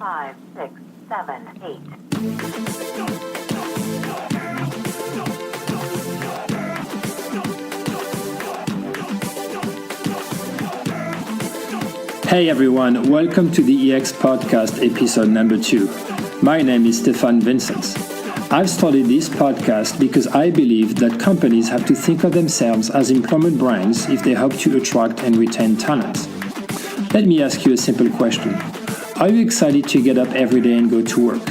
5, 6, 7, 8. Hey everyone, welcome to the EX podcast episode number 2. My name is Stefan Vincent. I've started this podcast because I believe that companies have to think of themselves as employment brands if they hope to attract and retain talent. Let me ask you a simple question. Are you excited to get up every day and go to work?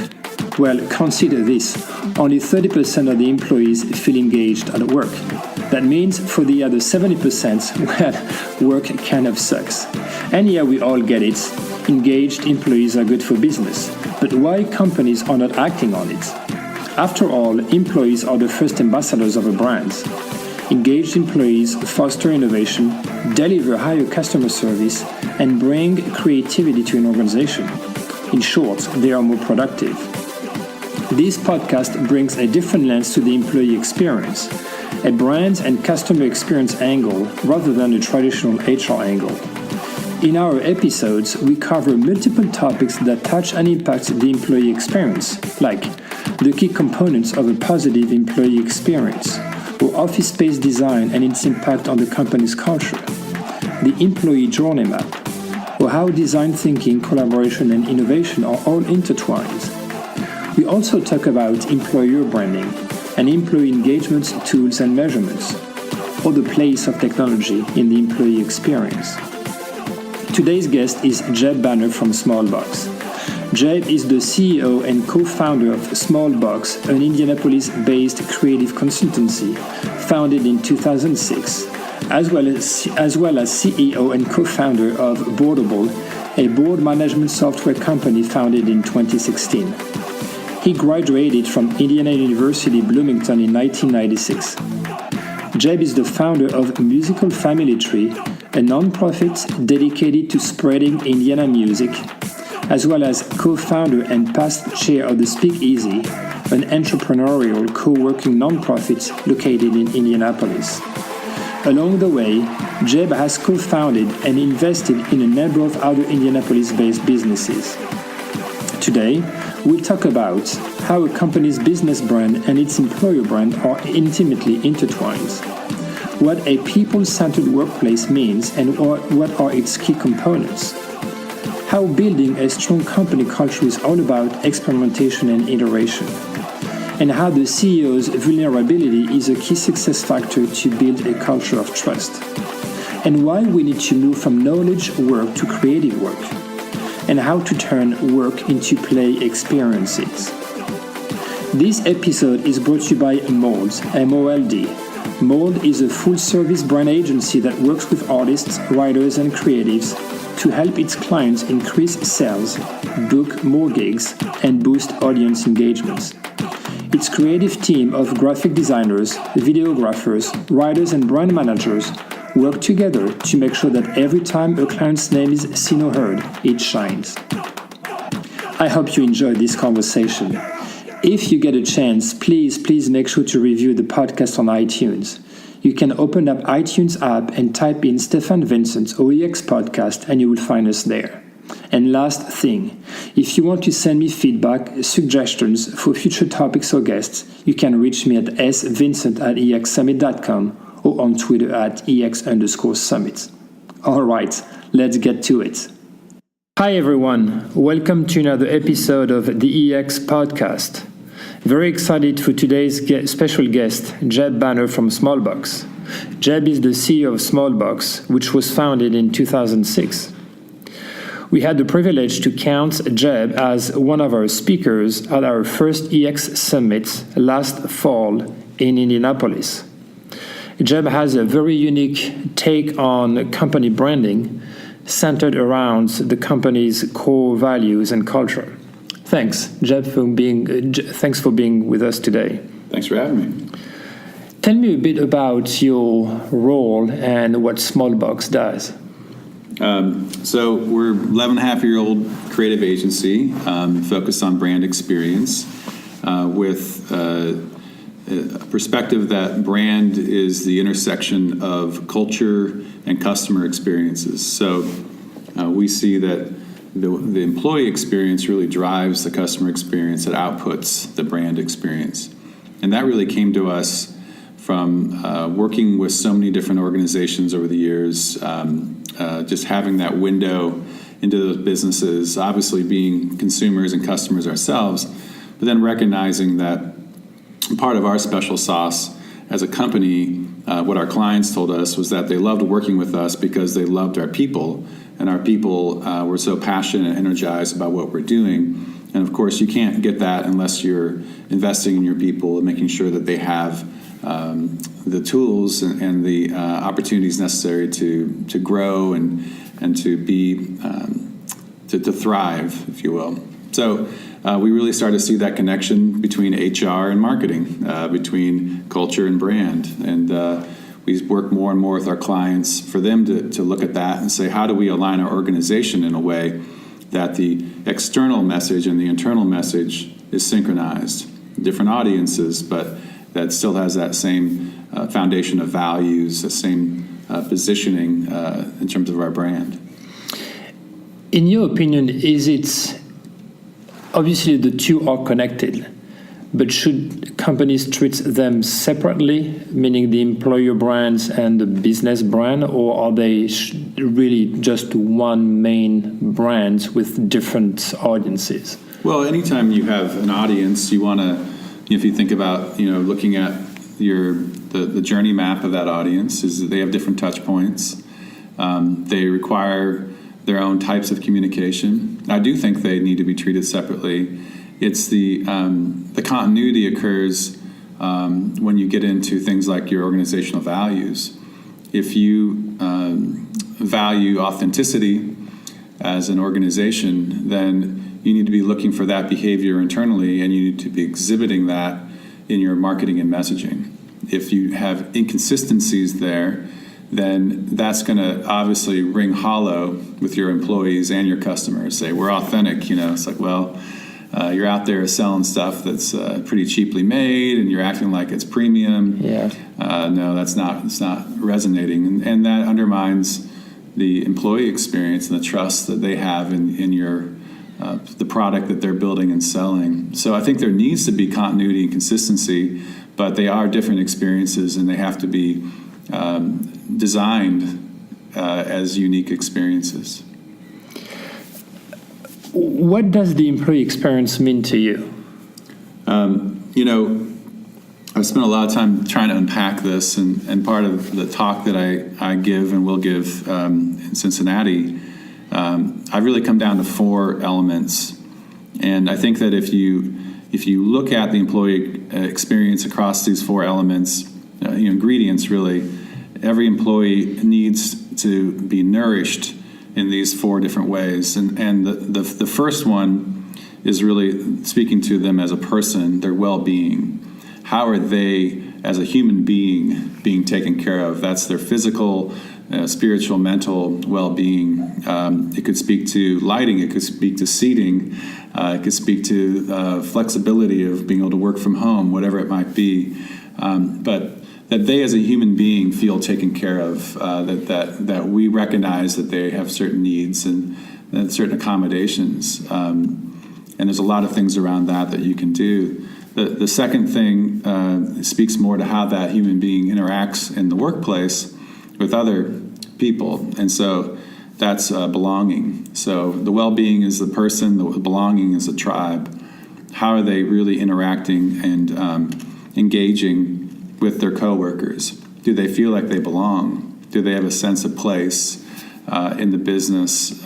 Well, consider this. Only 30% of the employees feel engaged at work. That means for the other 70%, well, work kind of sucks. And yeah, we all get it. Engaged employees are good for business. But why companies are not acting on it? After all, employees are the first ambassadors of a brand. Engaged employees foster innovation, deliver higher customer service, and bring creativity to an organization. In short, they are more productive. This podcast brings a different lens to the employee experience, a brand and customer experience angle rather than a traditional HR angle. In our episodes, we cover multiple topics that touch and impact the employee experience, like the key components of a positive employee experience, or office space design and its impact on the company's culture, the employee journey map, or how design thinking, collaboration, and innovation are all intertwined. We also talk about employer branding and employee engagement tools and measurements, or the place of technology in the employee experience. Today's guest is Jeb Banner from Smallbox. Jeb is the CEO and co-founder of Smallbox, an Indianapolis-based creative consultancy founded in 2006, as well as CEO and co-founder of Boardable, a board management software company founded in 2016. He graduated from Indiana University Bloomington in 1996. Jeb is the founder of Musical Family Tree, a non-profit dedicated to spreading Indiana music, as well as co-founder and past chair of the Speakeasy, an entrepreneurial co-working non-profit located in Indianapolis. Along the way, Jeb has co-founded and invested in a number of other Indianapolis-based businesses. Today, we'll talk about how a company's business brand and its employer brand are intimately intertwined, what a people-centered workplace means and what are its key components, how building a strong company culture is all about experimentation and iteration, and how the CEO's vulnerability is a key success factor to build a culture of trust, and why we need to move from knowledge work to creative work, and how to turn work into play experiences. This episode is brought to you by Mold, M-O-L-D. Mold is a full-service brand agency that works with artists, writers, and creatives to help its clients increase sales, book more gigs, and boost audience engagements. Its creative team of graphic designers, videographers, writers, and brand managers work together to make sure that every time a client's name is seen or heard, it shines. I hope you enjoyed this conversation. If you get a chance, please make sure to review the podcast on iTunes. You can open up iTunes app and type in Stefan Vincent OEX podcast and you will find us there. And last thing, if you want to send me feedback, suggestions for future topics or guests, you can reach me at svincent@exsummit.com or on Twitter at EX_summit. All right, let's get to it. Hi everyone, welcome to another episode of the EX podcast. Very excited for today's special guest, Jeb Banner from Smallbox. Jeb is the CEO of Smallbox, which was founded in 2006. We had the privilege to count Jeb as one of our speakers at our first EX Summit last fall in Indianapolis. Jeb has a very unique take on company branding centered around the company's core values and culture. Thanks, Jeb, thanks for being with us today. Thanks for having me. Tell me a bit about your role and what Smallbox does. So we're 11-and-a-half-year-old creative agency focused on brand experience with a perspective that brand is the intersection of culture and customer experiences. So we see that the employee experience really drives the customer experience. It outputs the brand experience. And that really came to us from working with so many different organizations over the years, just having that window into those businesses, obviously being consumers and customers ourselves, but then recognizing that part of our special sauce as a company, what our clients told us was that they loved working with us because they loved our people, and our people were so passionate and energized about what we're doing. And of course, you can't get that unless you're investing in your people and making sure that they have the tools and the opportunities necessary to grow and to be to thrive, if you will. So we really started to see that connection between HR and marketing, between culture and brand, and we work more and more with our clients for them to look at that and say, how do we align our organization in a way that the external message and the internal message is synchronized, different audiences, but that still has that same foundation of values, the same positioning in terms of our brand. In your opinion, is it, obviously the two are connected, but should companies treat them separately, meaning the employer brands and the business brand, or are they really just one main brand with different audiences? Well, anytime you have an audience, you want to, if you think about, looking at the journey map of that audience, is that they have different touch points. They require their own types of communication. I do think they need to be treated separately. It's the continuity occurs when you get into things like your organizational values. If you value authenticity as an organization, then you need to be looking for that behavior internally, and you need to be exhibiting that in your marketing and messaging. If you have inconsistencies there, then that's going to obviously ring hollow with your employees and your customers. Say, we're authentic, it's like, well, you're out there selling stuff that's pretty cheaply made, and you're acting like it's premium. Yeah. No, it's not resonating, and that undermines the employee experience and the trust that they have in your the product that they're building and selling. So I think there needs to be continuity and consistency, but they are different experiences, and they have to be designed as unique experiences. What does the employee experience mean to you? I've spent a lot of time trying to unpack this, and part of the talk that I give and will give in Cincinnati, I've really come down to 4 elements. And I think that if you look at the employee experience across these 4 elements, ingredients really, every employee needs to be nourished in these 4 different ways. And the first one is really speaking to them as a person, their well-being. How are they, as a human being taken care of? That's their physical, spiritual, mental well-being. It could speak to lighting. It could speak to seating. It could speak to flexibility of being able to work from home, whatever it might be. But that they as a human being feel taken care of, that we recognize that they have certain needs and certain accommodations. And there's a lot of things around that you can do. The second thing speaks more to how that human being interacts in the workplace with other people. And so that's belonging. So the well-being is the person, the belonging is the tribe. How are they really interacting and engaging with their coworkers? Do they feel like they belong? Do they have a sense of place in the business?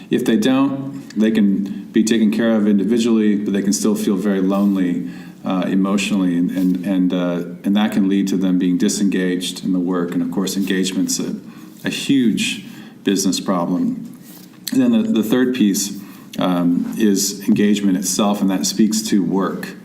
If they don't, they can be taken care of individually, but they can still feel very lonely emotionally, and that can lead to them being disengaged in the work. And of course, engagement's a huge business problem. And then the third piece is engagement itself, and that speaks to work.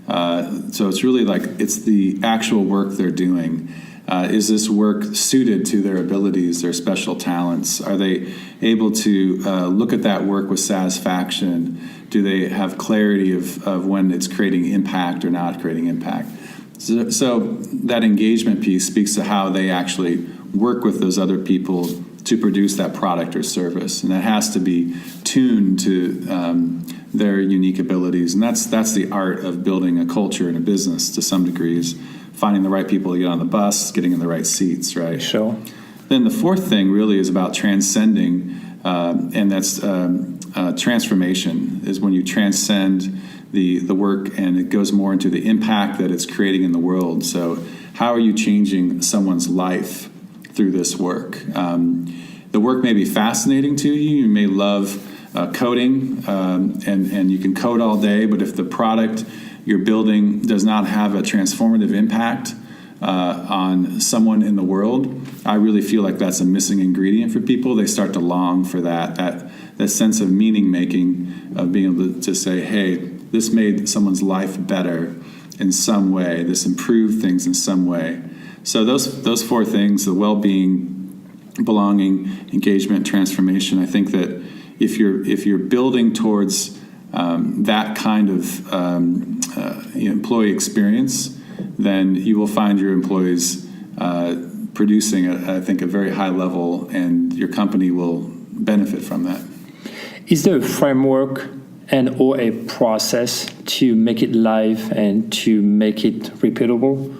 So it's really like it's the actual work they're doing. Is this work suited to their abilities, their special talents? Are they able to look at that work with satisfaction? Do they have clarity of when it's creating impact or not creating impact? So that engagement piece speaks to how they actually work with those other people to produce that product or service. And that has to be attuned to their unique abilities. And that's the art of building a culture in a business to some degree, is finding the right people to get on the bus, getting in the right seats, right? Sure. Then the fourth thing really is about transcending, and that's transformation, is when you transcend the work and it goes more into the impact that it's creating in the world. So how are you changing someone's life through this work? The work may be fascinating to you. You may love coding, and you can code all day, but if the product you're building does not have a transformative impact on someone in the world, I really feel like that's a missing ingredient for people. They start to long for that sense of meaning making, of being able to say, hey, this made someone's life better in some way, this improved things in some way. So those four things, the well-being, belonging, engagement, transformation, I think that if you're building towards that kind of employee experience, then you will find your employees producing, I think, a very high level, and your company will benefit from that. Is there a framework and or a process to make it live and to make it repeatable?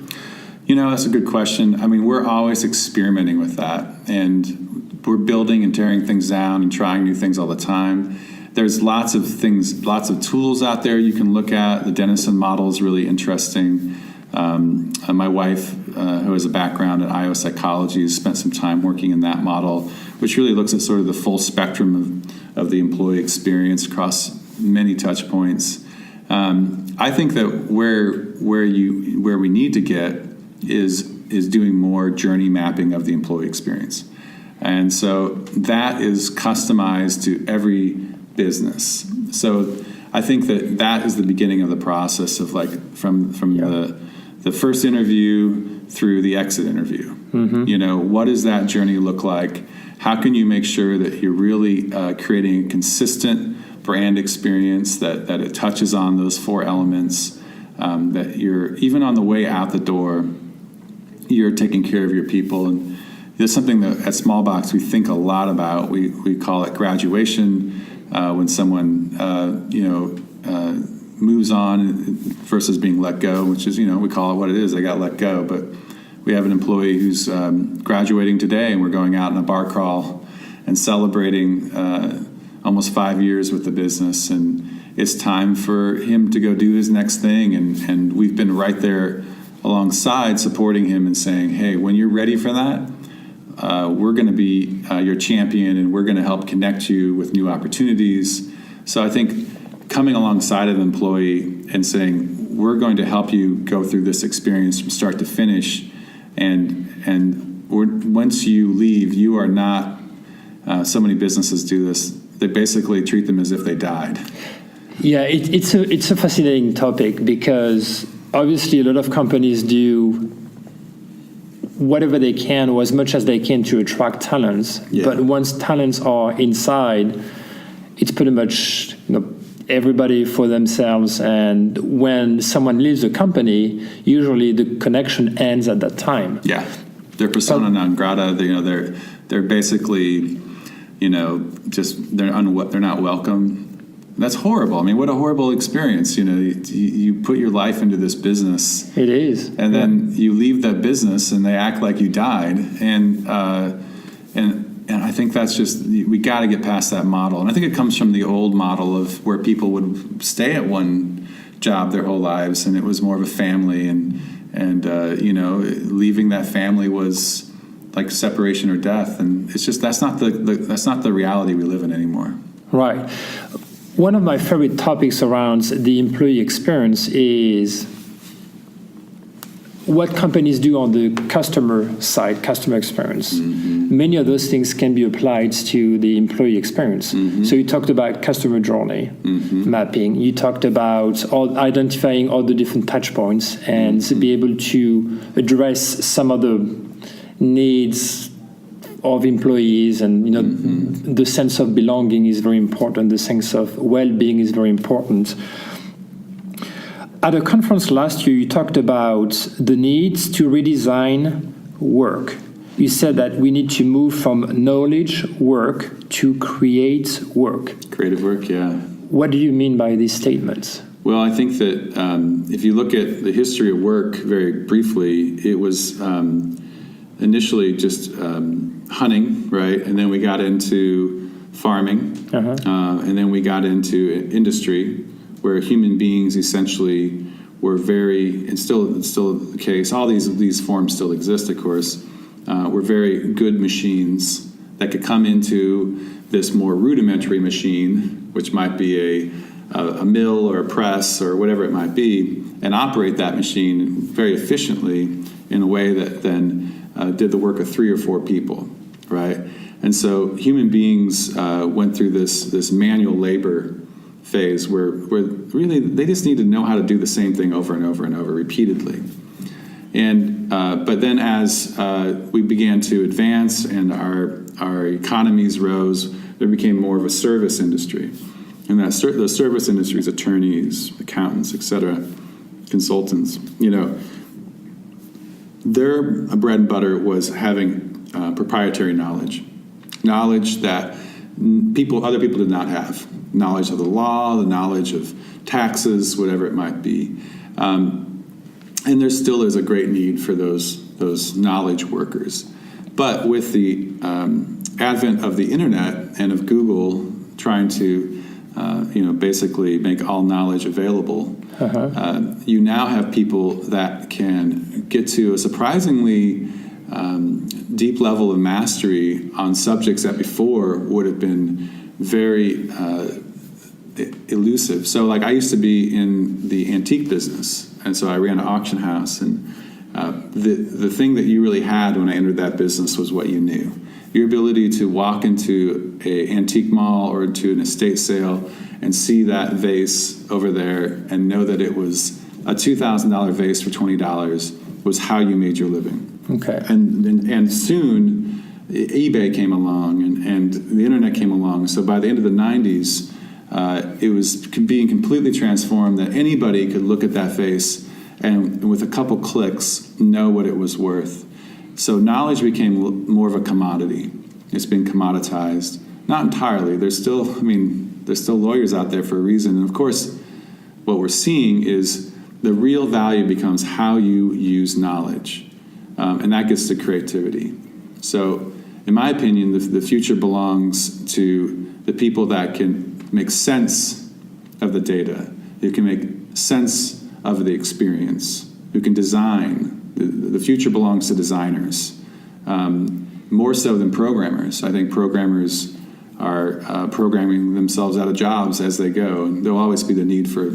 That's a good question. I mean, we're always experimenting with that, and we're building and tearing things down and trying new things all the time. There's lots of things, lots of tools out there you can look at. The Denison model is really interesting. My wife, who has a background in IO psychology, has spent some time working in that model, which really looks at sort of the full spectrum of the employee experience across many touch points. I think that where we need to get is doing more journey mapping of the employee experience. And so that is customized to every business. So I think that is the beginning of the process of from the first interview through the exit interview. Mm-hmm. What does that journey look like? How can you make sure that you're really creating a consistent brand experience, that it touches on those four elements, that you're, even on the way out the door, you're taking care of your people. And there's something that at Smallbox we think a lot about. We call it graduation, when someone moves on versus being let go, which is, we call it what it is. They got let go. But we have an employee who's graduating today, and we're going out in a bar crawl and celebrating almost 5 years with the business. And it's time for him to go do his next thing. And we've been right there alongside, supporting him and saying, hey, when you're ready for that, we're going to be your champion, and we're going to help connect you with new opportunities. So I think coming alongside of the employee and saying, we're going to help you go through this experience from start to finish, and once you leave, you are not, so many businesses do this, they basically treat them as if they died. Yeah, it's a fascinating topic, because obviously a lot of companies do whatever they can, or as much as they can, to attract talents. Yeah. But once talents are inside, it's pretty much everybody for themselves. And when someone leaves the company, usually the connection ends at that time. Yeah, they're persona non grata. They're basically, just they're not welcome. That's horrible. I mean, what a horrible experience. You put your life into this business. It is. And then you leave that business and they act like you died. And I think that's just, we got to get past that model. And I think it comes from the old model of where people would stay at one job their whole lives, and it was more of a family, and leaving that family was like separation or death. And it's just, that's not the reality we live in anymore. Right. One of my favorite topics around the employee experience is what companies do on the customer side, customer experience. Mm-hmm. Many of those things can be applied to the employee experience. Mm-hmm. So you talked about customer journey mapping. You talked about identifying all the different touch points and be able to address some of the needs of employees, and the sense of belonging is very important. The sense of well-being is very important. At a conference last year, you talked about the needs to redesign work. You said that we need to move from knowledge work to create work. Creative work, yeah. What do you mean by these statements? Well, I think that if you look at the history of work very briefly, it was initially just hunting, right? And then we got into farming, and then we got into industry, where human beings essentially were very, and still the case, all these forms still exist, of course, were very good machines that could come into this more rudimentary machine, which might be a mill or a press or whatever it might be, and operate that machine very efficiently in a way that then did the work of 3 or 4 people, right? And so human beings went through this manual labor phase where really they just need to know how to do the same thing over and over and over repeatedly. And but then as we began to advance and our economies rose, there became more of a service industry. And the service industries, attorneys, accountants, etc., consultants, their bread and butter was having proprietary knowledge that other people did not have. Knowledge of the law, the knowledge of taxes, whatever it might be. And there still is a great need for those knowledge workers. But with the advent of the internet and of Google trying to basically make all knowledge available, you now have people that can get to a surprisingly deep level of mastery on subjects that before would have been very elusive. So like I used to be in the antique business, and so I ran an auction house, and the thing that you really had when I entered that business was what you knew. Your ability to walk into an antique mall or to an estate sale and see that vase over there and know that it was a $2,000 vase for $20 was how you made your living. Okay. And soon eBay came along and the internet came along. So by the end of the 90s, it was being completely transformed that anybody could look at that vase and with a couple clicks know what it was worth. So knowledge became more of a commodity. It's been commoditized. Not entirely. There's still lawyers out there for a reason. And of course, what we're seeing is the real value becomes how you use knowledge. And that gets to creativity. So in my opinion, the future belongs to the people that can make sense of the data, who can make sense of the experience, who can design. The future belongs to designers, more so than programmers. I think programmers are programming themselves out of jobs as they go, and there'll always be the need for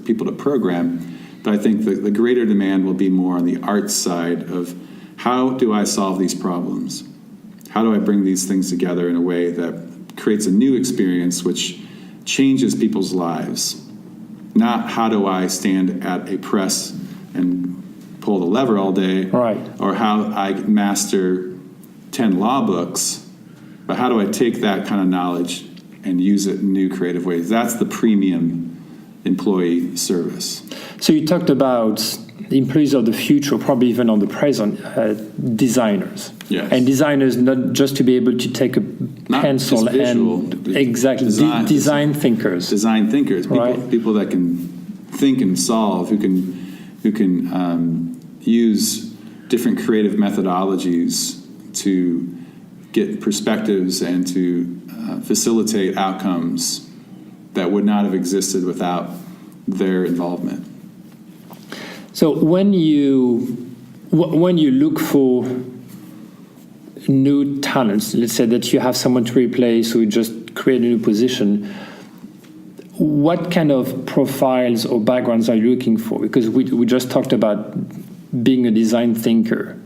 people to program. But I think the greater demand will be more on the art side of how do I solve these problems? How do I bring these things together in a way that creates a new experience which changes people's lives? Not how do I stand at a press and pull the lever all day, right? Or how I master 10 law books, but how do I take that kind of knowledge and use it in new creative ways? That's the premium employee service. So you talked about the employees of the future, probably even on the present, designers. Yes. And designers not just to be able to take a pencil and exactly design thinkers. Design thinkers, right? People that can think and solve, who can use different creative methodologies to get perspectives and to facilitate outcomes that would not have existed without their involvement. So when you look for new talents, let's say that you have someone to replace or you just create a new position, what kind of profiles or backgrounds are you looking for? Because we just talked about being a design thinker.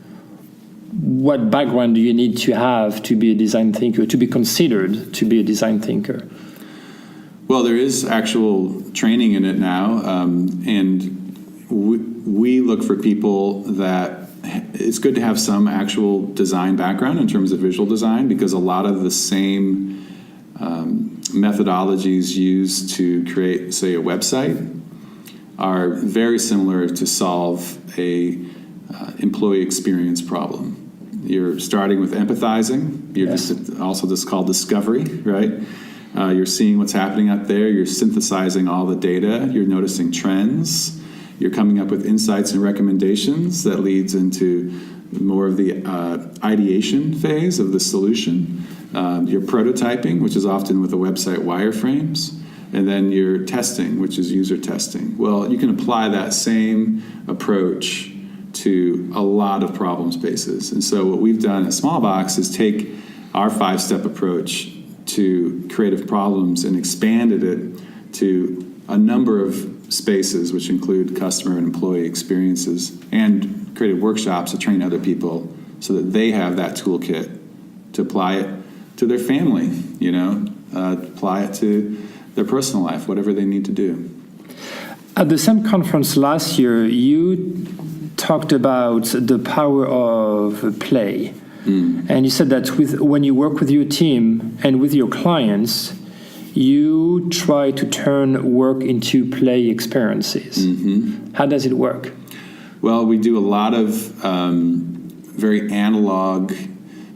What background do you need to have to be a design thinker, to be considered to be a design thinker? Well, there is actual training in it now, and we look for people that it's good to have some actual design background in terms of visual design, because a lot of the same methodologies used to create, say, a website are very similar to solve a employee experience problem. You're starting with empathizing. You're just called discovery, right? You're seeing what's happening out there. You're synthesizing all the data. You're noticing trends. You're coming up with insights and recommendations that leads into more of the ideation phase of the solution. You're prototyping, which is often with the website wireframes. And then you're testing, which is user testing. Well, you can apply that same approach to a lot of problem spaces. And so what we've done at Smallbox is take our 5-step approach to creative problems and expanded it to a number of spaces, which include customer and employee experiences, and created workshops to train other people so that they have that toolkit to apply it to their family, apply it to their personal life, whatever they need to do. At the same conference last year, you talked about the power of play. And you said that when you work with your team and with your clients, you try to turn work into play experiences. How does it work? Well, we do a lot of very analog,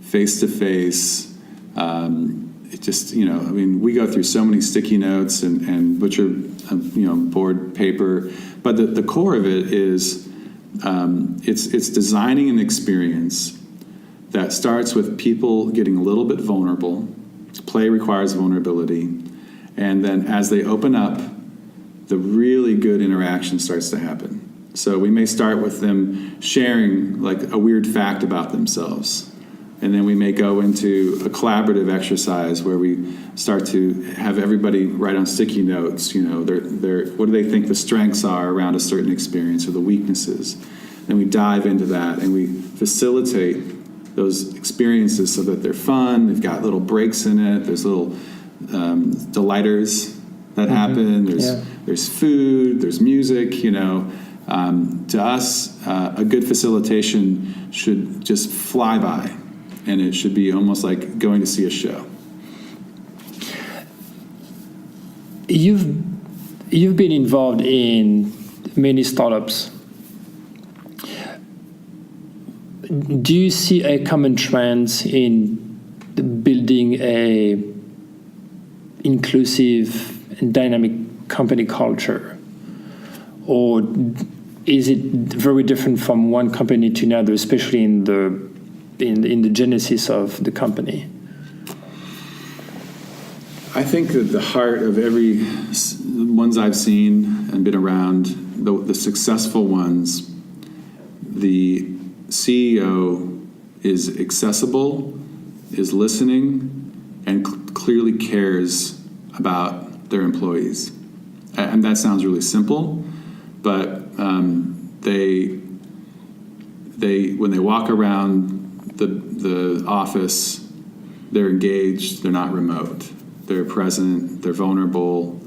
face-to-face. It just, we go through so many sticky notes and butcher, board paper. But the core of it is it's designing an experience that starts with people getting a little bit vulnerable. Play requires vulnerability. And then as they open up, the really good interaction starts to happen. So we may start with them sharing like a weird fact about themselves. And then we may go into a collaborative exercise where we start to have everybody write on sticky notes, what do they think the strengths are around a certain experience or the weaknesses. Then we dive into that and we facilitate those experiences so that they're fun. They've got little breaks in it. There's little delighters that happen. There's food. There's music. To us, a good facilitation should just fly by, and it should be almost like going to see a show. You've been involved in many startups. Do you see a common trend in building a inclusive and dynamic company culture? Or is it very different from one company to another, especially in the genesis of the company? I think that the heart of every ones I've seen and been around, the successful ones, the CEO is accessible, is listening, and clearly cares about their employees. And that sounds really simple, but they when they walk around the office, they're engaged, they're not remote. They're present, they're vulnerable,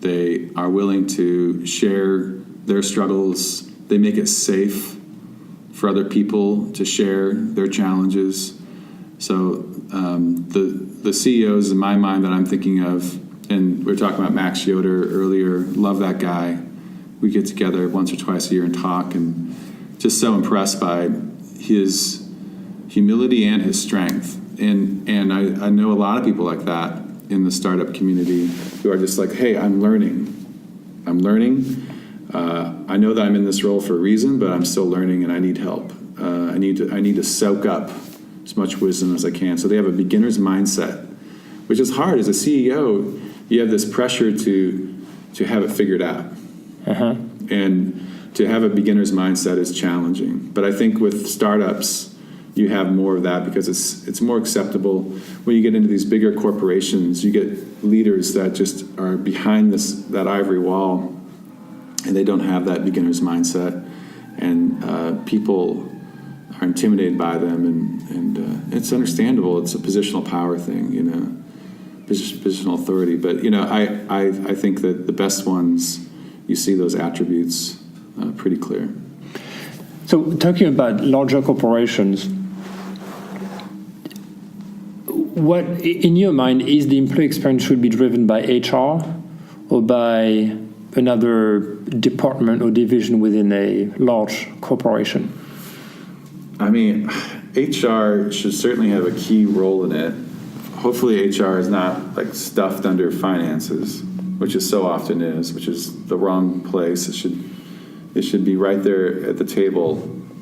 they are willing to share their struggles, they make it safe for other people to share their challenges. So the CEOs in my mind that I'm thinking of, and we were talking about Max Yoder earlier, love that guy. We get together once or twice a year and talk, and just so impressed by his humility and his strength. And I know a lot of people like that in the startup community who are just like, hey, I'm learning. I know that I'm in this role for a reason, but I'm still learning and I need help. I need to soak up as much wisdom as I can. So they have a beginner's mindset, which is hard. As a CEO, you have this pressure to have it figured out. And to have a beginner's mindset is challenging. But I think with startups, you have more of that because it's more acceptable. When you get into these bigger corporations, you get leaders that just are behind that ivory wall, and they don't have that beginner's mindset, and people are intimidated by them, and it's understandable. It's a positional power thing, positional authority. But I think that the best ones, you see those attributes pretty clear. So talking about larger corporations, what, in your mind, is the employee experience should be driven by HR or by another department or division within a large corporation? I mean, HR should certainly have a key role in it. Hopefully HR is not like stuffed under finances, which is so often is, which is the wrong place. It should be right there at the table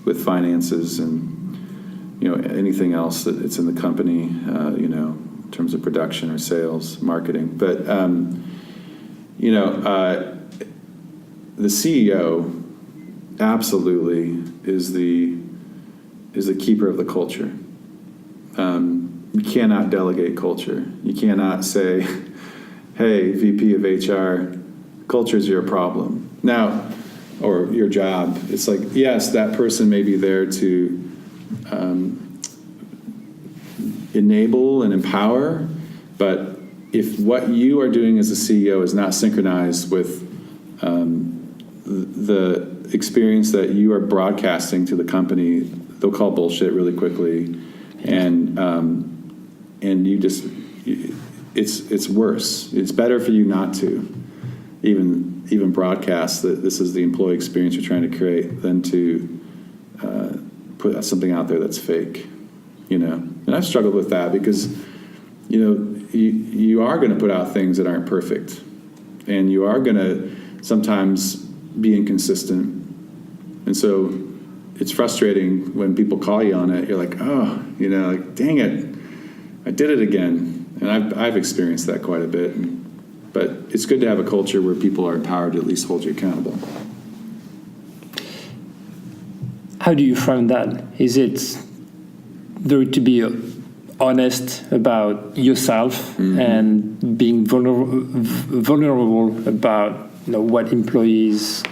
with finances and, anything else that it's in the company, in terms of production or sales, marketing. But, the CEO absolutely is the keeper of the culture. You cannot delegate culture. You cannot say, hey, VP of HR, culture is your problem. Now, or your job. It's like, yes, that person may be there to enable and empower, but if what you are doing as a CEO is not synchronized with the experience that you are broadcasting to the company, they'll call bullshit really quickly, and you just, it's worse. It's better for you not to even broadcast that this is the employee experience you're trying to create than to put something out there that's fake, And I've struggled with that because, you are going to put out things that aren't perfect, and you are going to sometimes be inconsistent, and so it's frustrating when people call you on it. You're like, oh, like, dang it, I did it again. And I've experienced that quite a bit. But it's good to have a culture where people are empowered to at least hold you accountable. How do you frame that? Is it there to be honest about yourself and being vulnerable about what employees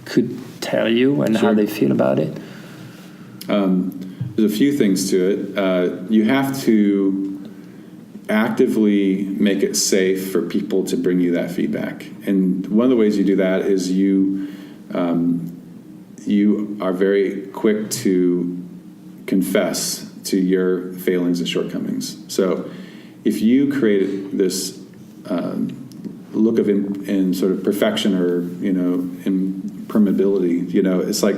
could tell you and how they feel about it? There's a few things to it. You have to actively make it safe for people to bring you that feedback. And one of the ways you do that is you are very quick to confess to your failings and shortcomings. So if you create this look of in sort of perfection or, impermeability, it's like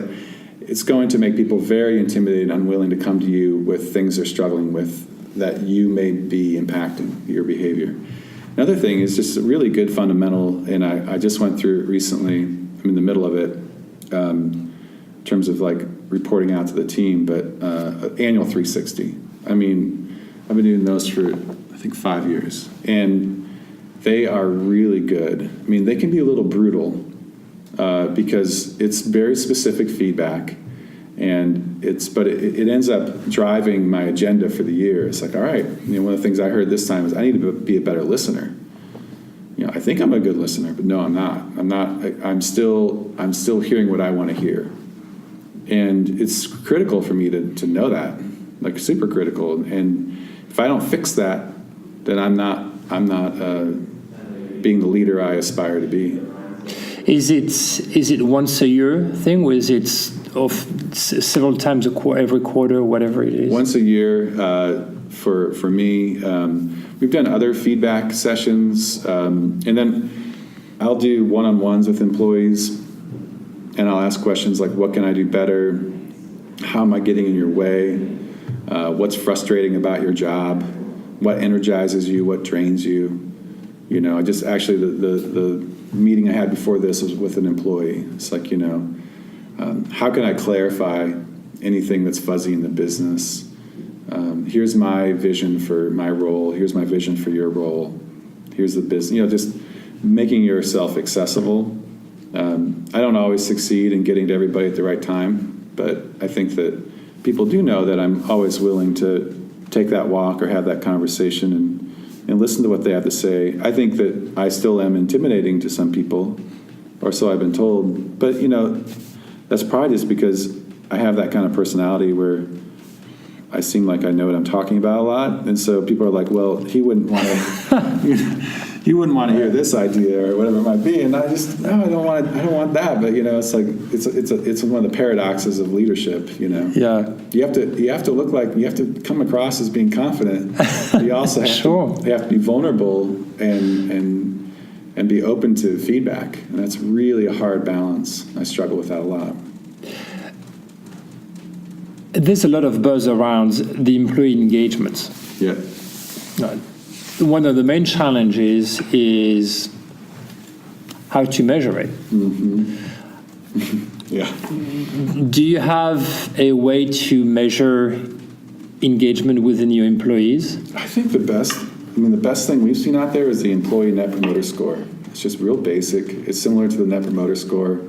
it's going to make people very intimidated and unwilling to come to you with things they're struggling with that you may be impacting your behavior. Another thing is just a really good fundamental, and I just went through it recently. I'm in the middle of it in terms of like reporting out to the team, but annual 360. I mean, I've been doing those for, I think, 5 years, and they are really good. I mean, they can be a little brutal because it's very specific feedback. But it ends up driving my agenda for the year. It's like, all right, one of the things I heard this time is I need to be a better listener. I think I'm a good listener, but no, I'm not. I'm still hearing what I want to hear. And it's critical for me to know that, like super critical. And if I don't fix that, then I'm not being the leader I aspire to be. Is it once a year thing, or is it several times every quarter, whatever it is? Once a year for me. We've done other feedback sessions, and then I'll do one-on-ones with employees, and I'll ask questions like, what can I do better? How am I getting in your way? What's frustrating about your job? What energizes you? What drains you? I just actually, the meeting I had before this was with an employee. It's like, how can I clarify anything that's fuzzy in the business? Here's my vision for my role. Here's my vision for your role. Here's the business. Just making yourself accessible. I don't always succeed in getting to everybody at the right time, but I think that people do know that I'm always willing to take that walk or have that conversation and listen to what they have to say. I think that I still am intimidating to some people, or so I've been told. But, that's probably just because I have that kind of personality where I seem like I know what I'm talking about a lot. And so people are like, well, he wouldn't want to hear this idea or whatever it might be. And I just, no, I don't want that. But, it's like, it's one of the paradoxes of leadership, Yeah. You have to look like, you have to come across as being confident. You also have you have to be vulnerable and be open to feedback. And that's really a hard balance. I struggle with that a lot. There's a lot of buzz around the employee engagement. Yeah. One of the main challenges is how to measure it. Yeah. Do you have a way to measure engagement within your employees? I think the best thing we've seen out there is the employee net promoter score. It's just real basic. It's similar to the net promoter score.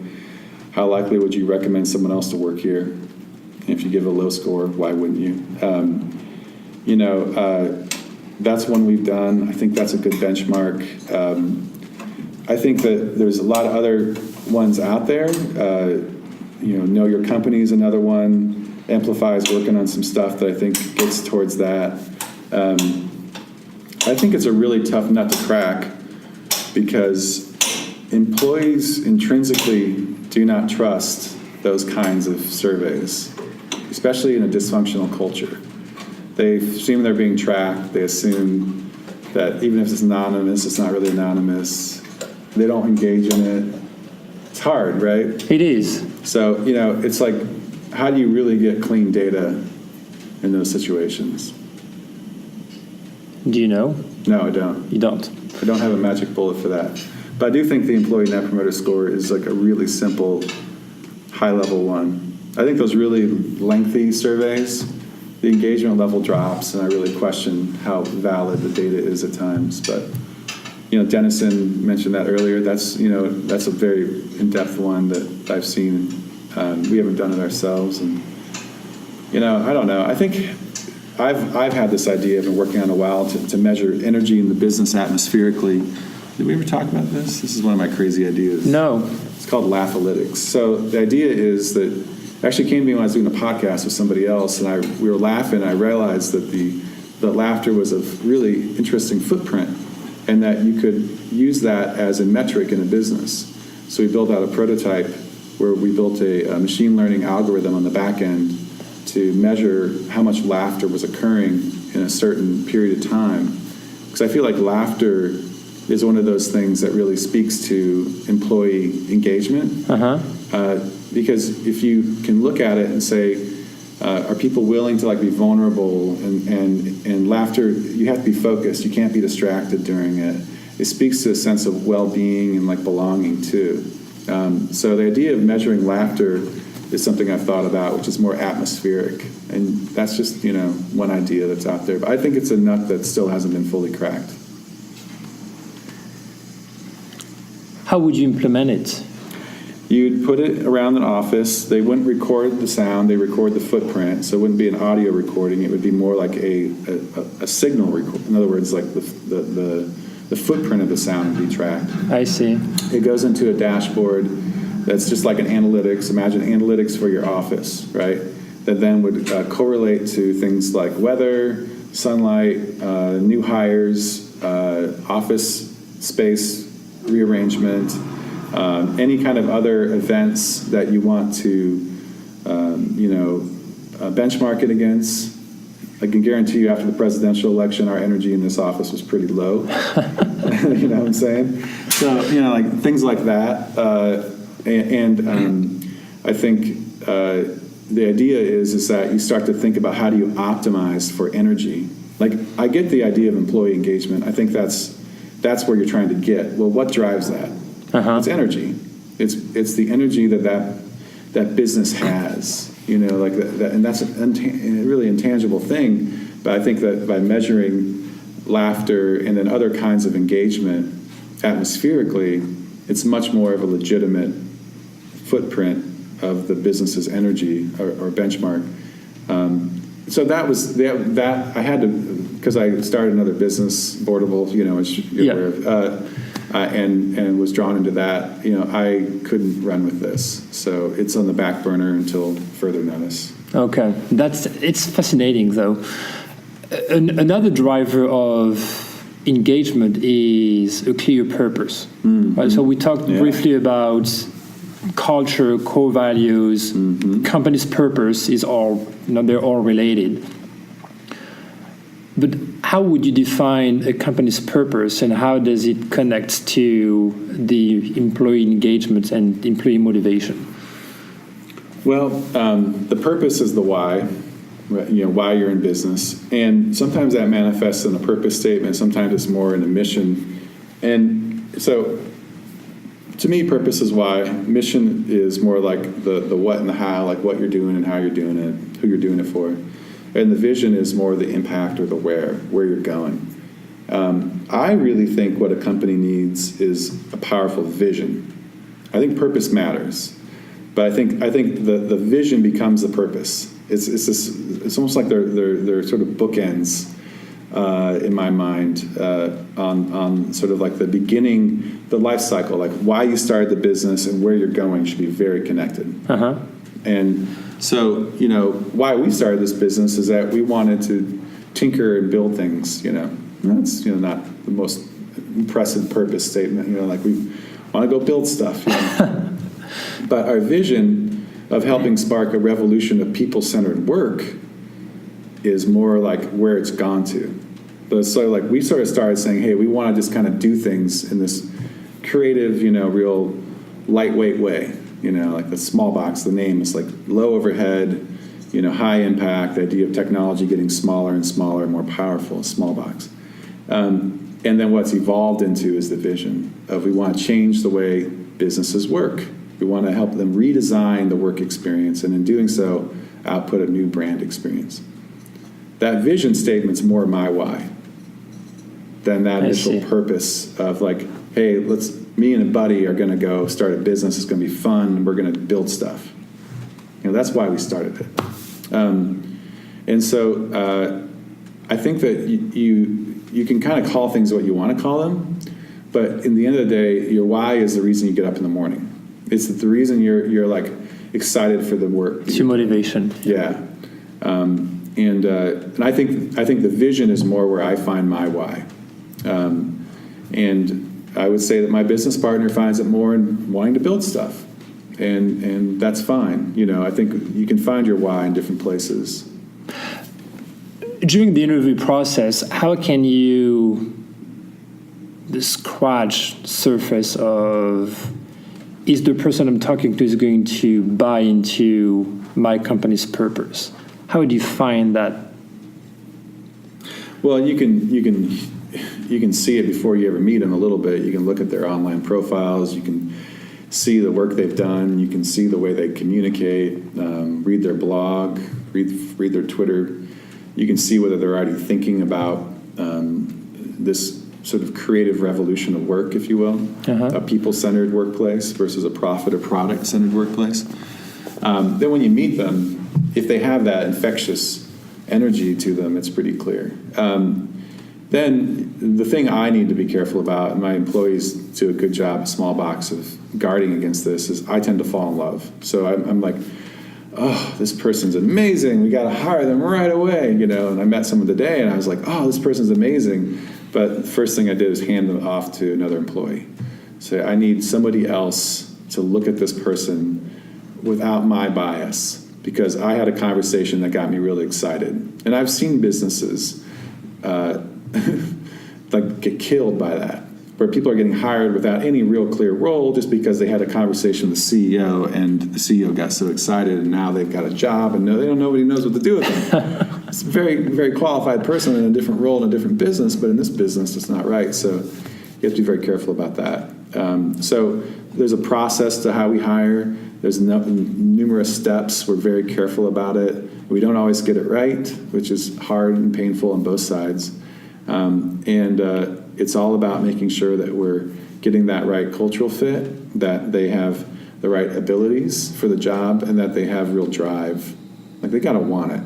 How likely would you recommend someone else to work here? If you give a low score, why wouldn't you? That's one we've done. I think that's a good benchmark. I think that there's a lot of other ones out there. Know your company is another one. Amplify is working on some stuff that I think gets towards that. I think it's a really tough nut to crack because employees intrinsically do not trust those kinds of surveys, especially in a dysfunctional culture. They assume they're being tracked. They assume that even if it's anonymous, it's not really anonymous. They don't engage in it. It's hard, right? It is. So, it's like, how do you really get clean data in those situations? Do you know? No, I don't. You don't? I don't have a magic bullet for that. But I do think the employee net promoter score is like a really simple, high-level one. I think those really lengthy surveys, the engagement level drops, and I really question how valid the data is at times. But, Dennison mentioned that earlier. That's a very in-depth one that I've seen. We haven't done it ourselves, and I don't know. I think I've had this idea. I've been working on it a while to measure energy in the business atmospherically. Did we ever talk about this? This is one of my crazy ideas. No. It's called Laughalytics. So the idea is that it actually came to me when I was doing a podcast with somebody else, and we were laughing. And I realized that the laughter was a really interesting footprint, and that you could use that as a metric in a business. So we built out a prototype where we built a machine learning algorithm on the back end to measure how much laughter was occurring in a certain period of time. Because I feel like laughter is one of those things that really speaks to employee engagement. Because if you can look at it and say, are people willing to be vulnerable and laughter, you have to be focused. You can't be distracted during it. It speaks to a sense of well-being and belonging too. So the idea of measuring laughter is something I've thought about, which is more atmospheric. And that's just, one idea that's out there. But I think it's a nut that still hasn't been fully cracked. How would you implement it? You'd put it around an office. They wouldn't record the sound. They record the footprint. So it wouldn't be an audio recording. It would be more like a signal record. In other words, the footprint of the sound would be tracked. I see. It goes into a dashboard that's just like an analytics. Imagine analytics for your office, right? That then would correlate to things like weather, sunlight, new hires, office space rearrangement, any kind of other events that you want to, benchmark it against. I can guarantee you after the presidential election, our energy in this office was pretty low. You know what I'm saying? So, things like that. I think the idea is that you start to think about how do you optimize for energy. I get the idea of employee engagement. I think that's where you're trying to get. Well, what drives that? It's energy. It's the energy that business has. That, and that's a really intangible thing. But I think that by measuring laughter and then other kinds of engagement atmospherically, it's much more of a legitimate footprint of the business's energy or benchmark. So that was that I had to, because I started another business, Boardable, which you're aware of, and was drawn into that. I couldn't run with this, so it's on the back burner until further notice. Okay, it's fascinating though. Another driver of engagement is a clear purpose. Right? So we talked briefly about culture, core values, company's purpose is all, they're all related. But how would you define a company's purpose, and how does it connect to the employee engagement and employee motivation? Well, the purpose is the why, why you're in business. And sometimes that manifests in a purpose statement. Sometimes it's more in a mission. And so to me, purpose is why. Mission is more like the what and the how, like what you're doing and how you're doing it, who you're doing it for. And the vision is more the impact or the where you're going. I really think what a company needs is a powerful vision. I think purpose matters, but I think the vision becomes the purpose. It's almost like they're sort of bookends in my mind on sort of like the beginning, the life cycle, like why you started the business and where you're going should be very connected. Uh-huh. And so, why we started this business is that we wanted to tinker and build things, That's, not the most impressive purpose statement, like we want to go build stuff, But our vision of helping spark a revolution of people-centered work is more like where it's gone to. But so like we sort of started saying, hey, we want to just kind of do things in this creative, real lightweight way. Like the Smallbox, the name is like low overhead, high impact, the idea of technology getting smaller and smaller, more powerful, Smallbox. And then what's evolved into is the vision of we want to change the way businesses work. We want to help them redesign the work experience, and in doing so, output a new brand experience. That vision statement's more my why than that initial purpose of like, hey, me and a buddy are going to go start a business. It's going to be fun. We're going to build stuff. That's why we started it. And so I think that you can kind of call things what you want to call them, but in the end of the day, your why is the reason you get up in the morning. It's the reason you're like excited for the work. It's your motivation. Yeah. And I think the vision is more where I find my why. And I would say that my business partner finds it more in wanting to build stuff. And that's fine. I think you can find your why in different places. During the interview process, how can you scratch surface of, is the person I'm talking to is going to buy into my company's purpose? How would you find that? Well, you can see it before you ever meet them a little bit. You can look at their online profiles. You can see the work they've done. You can see the way they communicate, read their blog, read their Twitter. You can see whether they're already thinking about this sort of creative revolution of work, if you will, a people-centered workplace versus a profit or product-centered workplace. Then when you meet them, if they have that infectious energy to them, it's pretty clear. Then the thing I need to be careful about, and my employees do a good job at Smallbox of guarding against this, is I tend to fall in love. So I'm like, oh, this person's amazing. We got to hire them right away, And I met someone today, and I was like, oh, this person's amazing. But the first thing I did is hand them off to another employee. Say, I need somebody else to look at this person without my bias, because I had a conversation that got me really excited. And I've seen businesses like get killed by that, where people are getting hired without any real clear role just because they had a conversation with the CEO, and the CEO got so excited, and now they've got a job, and nobody knows what to do with them. It's a very, very qualified person in a different role in a different business, but in this business, it's not right. So you have to be very careful about that. So there's a process to how we hire. There's numerous steps. We're very careful about it. We don't always get it right, which is hard and painful on both sides. And it's all about making sure that we're getting that right cultural fit, that they have the right abilities for the job, and that they have real drive. Like, they got to want it.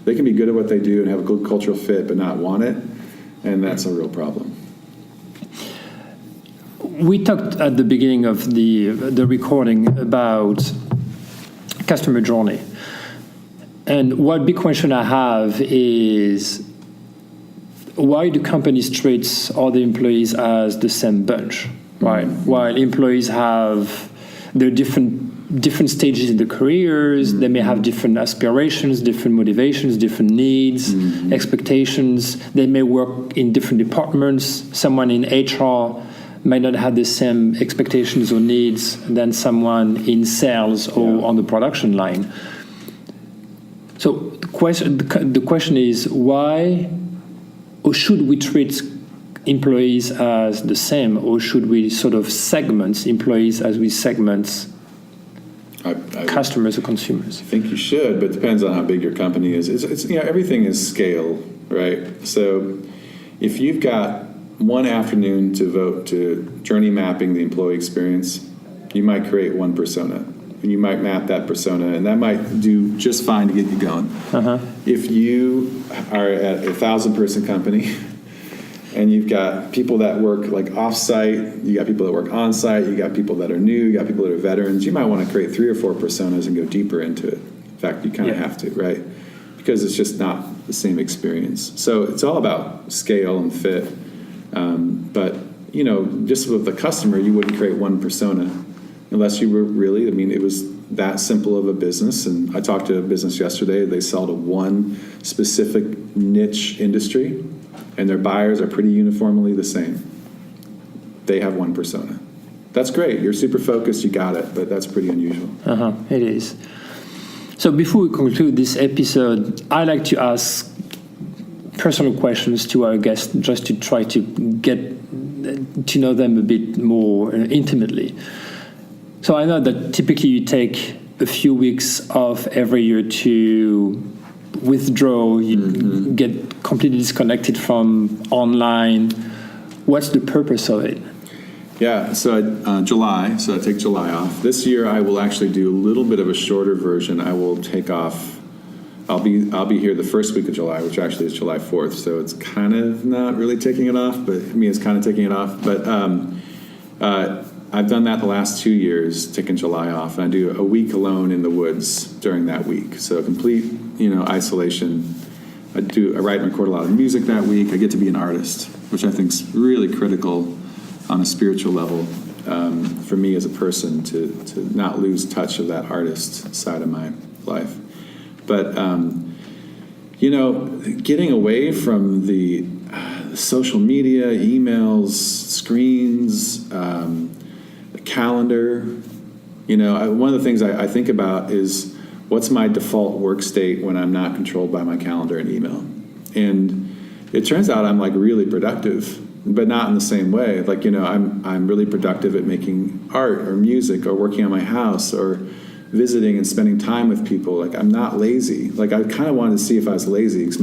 They can be good at what they do and have a good cultural fit, but not want it, and that's a real problem. We talked at the beginning of the recording about customer journey. And one big question I have is, why do companies treat all the employees as the same bunch, right? While employees have their different stages in their careers, they may have different aspirations, different motivations, different needs, expectations. They may work in different departments. Someone in HR might not have the same expectations or needs than someone in sales or on the production line. So the question is, why, or should we treat employees as the same, or should we sort of segment employees as we segment customers or consumers? I think you should, but it depends on how big your company is. It's everything is scale, right? So if you've got one afternoon to devote to journey mapping the employee experience, you might create one persona, and you might map that persona, and that might do just fine to get you going. If you are at a 1,000-person company and you've got people that work like off-site, you got people that work on-site, you got people that are new, you got people that are veterans, you might want to create 3 or 4 personas and go deeper into it. In fact, you kind of have to, right? Because it's just not the same experience. So it's all about scale and fit. But, just with the customer, you wouldn't create one persona unless you were really, it was that simple of a business. And I talked to a business yesterday. They sell to one specific niche industry, and their buyers are pretty uniformly the same. They have one persona. That's great. You're super focused. You got it. But that's pretty unusual. It is. So before we conclude this episode, I like to ask personal questions to our guests just to try to get to know them a bit more intimately. So I know that typically you take a few weeks off every year to withdraw, you get completely disconnected from online. What's the purpose of it? Yeah, so July, so I take July off. This year I will actually do a little bit of a shorter version. I will take off, I'll be here the first week of July, which actually is July 4th, so it's kind of not really taking it off, but it's kind of taking it off. But I've done that the last 2 years, taking July off, and I do a week alone in the woods during that week. So complete, isolation. I write and record a lot of music that week. I get to be an artist, which I think is really critical on a spiritual level for me as a person to not lose touch of that artist side of my life. But, getting away from the social media, emails, screens, the calendar, one of the things I think about is what's my default work state when I'm not controlled by my calendar and email. And it turns out I'm like really productive, but not in the same way. Like, I'm really productive at making art or music or working on my house or visiting and spending time with people. Like, I'm not lazy. Like, I kind of wanted to see if I was lazy, because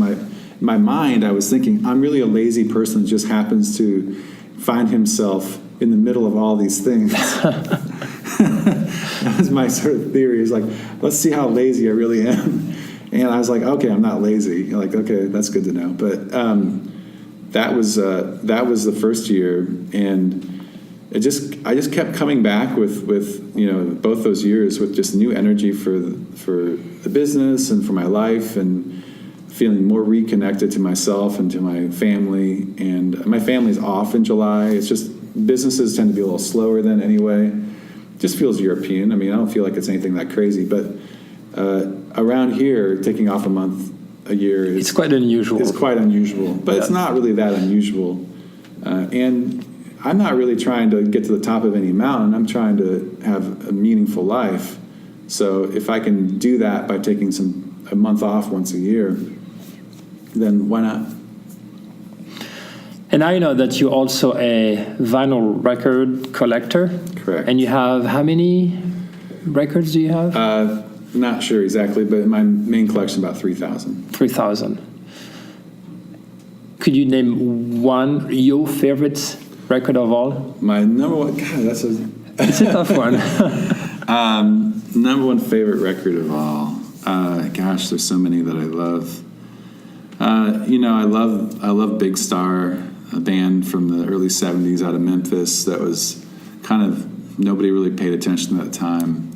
my mind, I was thinking, I'm really a lazy person that just happens to find himself in the middle of all these things. That was my sort of theory. Is like, let's see how lazy I really am. And I was like, okay, I'm not lazy. Like, okay, that's good to know. But that was the first year, and I just kept coming back with both those years with just new energy for the business and for my life, and feeling more reconnected to myself and to my family. And my family's off in July. It's just businesses tend to be a little slower then anyway. It just feels European. I don't feel like it's anything that crazy, but around here, taking off a month a year is quite unusual. It's quite unusual, but it's not really that unusual. And I'm not really trying to get to the top of any mountain. I'm trying to have a meaningful life. So if I can do that by taking a month off once a year, then why not? And I know that you're also a vinyl record collector. Correct. And you have, how many records do you have? Not sure exactly, but my main collection about 3,000. 3,000. Could you name your favorite record of all? My number one, God, it's a tough one. Number one favorite record of all. Gosh, there's so many that I love. I love Big Star, a band from the early 70s out of Memphis that was kind of, nobody really paid attention at the time.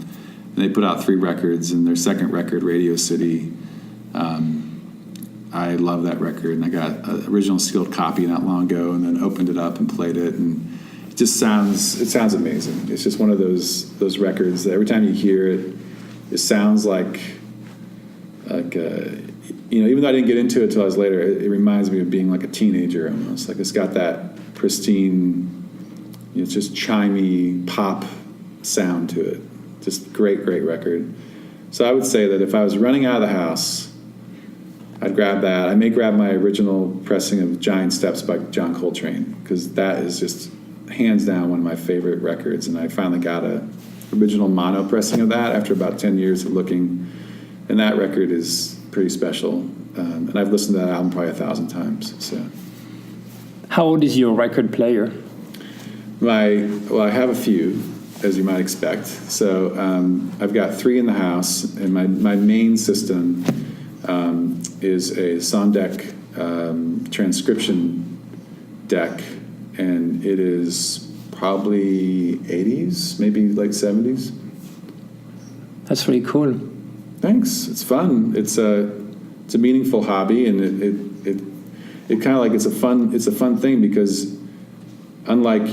And they put out 3 records, and their second record, Radio City, I love that record, and I got an original sealed copy not long ago, and then opened it up and played it, and it sounds amazing. It's just one of those records that every time you hear it, it sounds like even though I didn't get into it until I was later, it reminds me of being like a teenager almost. Like, it's got that pristine It's just chimey pop sound to it. Just great record. So I would say that if I was running out of the house, I'd grab that. I may grab my original pressing of Giant Steps by John Coltrane, because that is just hands down one of my favorite records. And I finally got a original mono pressing of that after about 10 years of looking. And that record is pretty special. And I've listened to that album probably 1,000 times. So, How old is your record player? I have a few, as you might expect. So I've got 3 in the house, and my main system is a Sondek transcription deck, and it is probably 80s, maybe like 70s. That's really cool. Thanks. It's fun. It's a meaningful hobby, and it kind of like it's a fun thing, because unlike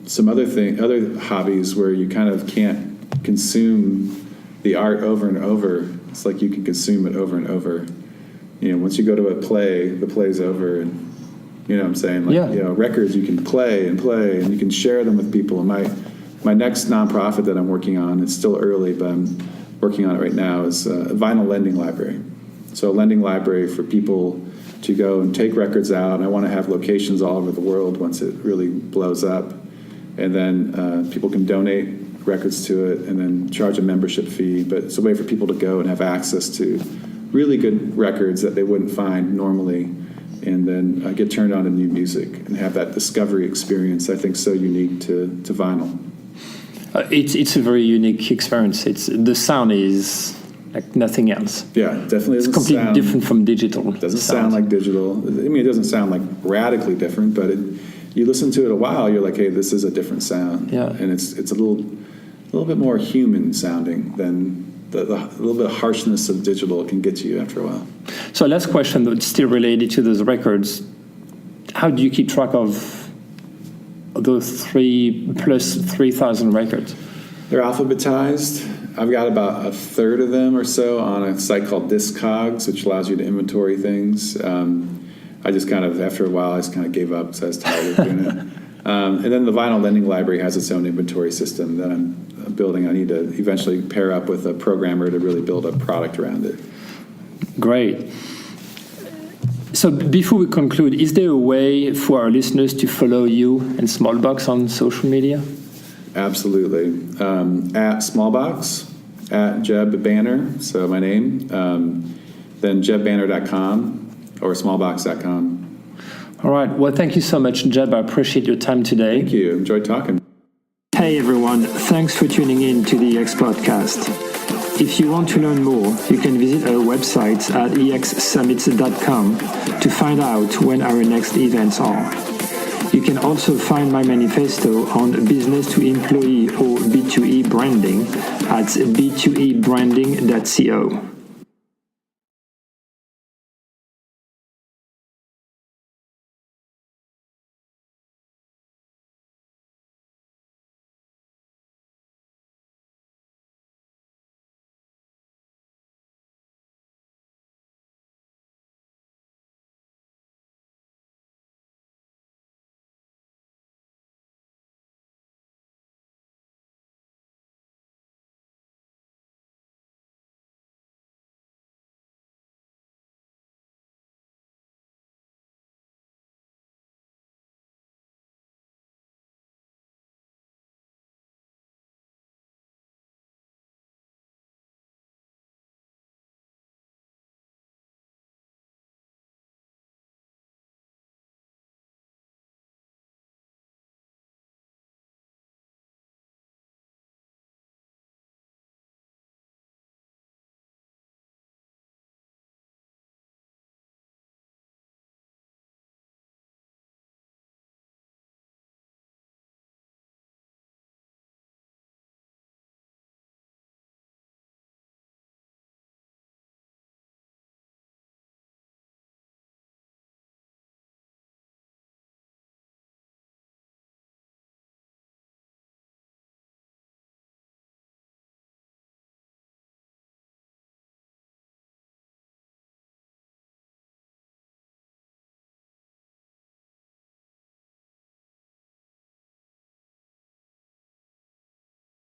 some other hobbies where you kind of can't consume the art over and over, it's like you can consume it over and over. Once you go to a play, the play's over, and you know what I'm saying? Like, records you can play, and you can share them with people. And my next nonprofit that I'm working on, it's still early, but I'm working on it right now, is a vinyl lending library. So a lending library for people to go and take records out. And I want to have locations all over the world once it really blows up. And then people can donate records to it and then charge a membership fee. But it's a way for people to go and have access to really good records that they wouldn't find normally, and then get turned on to new music and have that discovery experience, I think, so unique to vinyl. It's a very unique experience. The sound is like nothing else. Yeah, definitely. It's completely different from digital. It doesn't sound like digital. I mean, it doesn't sound like radically different, but you listen to it a while, you're like, hey, this is a different sound. Yeah. And it's a little bit more human sounding than the little bit of harshness of digital can get to you after a while. So last question, that's still related to those records. How do you keep track of those 3,000 records? They're alphabetized. I've got about a third of them or so on a site called Discogs, which allows you to inventory things. I just kind of, after a while, I just kind of gave up, so I was tired of doing it. And then the Vinyl Lending Library has its own inventory system that I'm building. I need to eventually pair up with a programmer to really build a product around it. Great. So before we conclude, is there a way for our listeners to follow you and Smallbox on social media? Absolutely. At Smallbox, at Jeb Banner, so my name, then jebbanner.com or smallbox.com. All right. Well, thank you so much, Jeb. I appreciate your time today. Thank you. Enjoyed talking. Hey, everyone. Thanks for tuning in to the EX Podcast. If you want to learn more, you can visit our website at exsummits.com to find out when our next events are. You can also find my manifesto on business to employee or B2E branding at b2ebranding.co.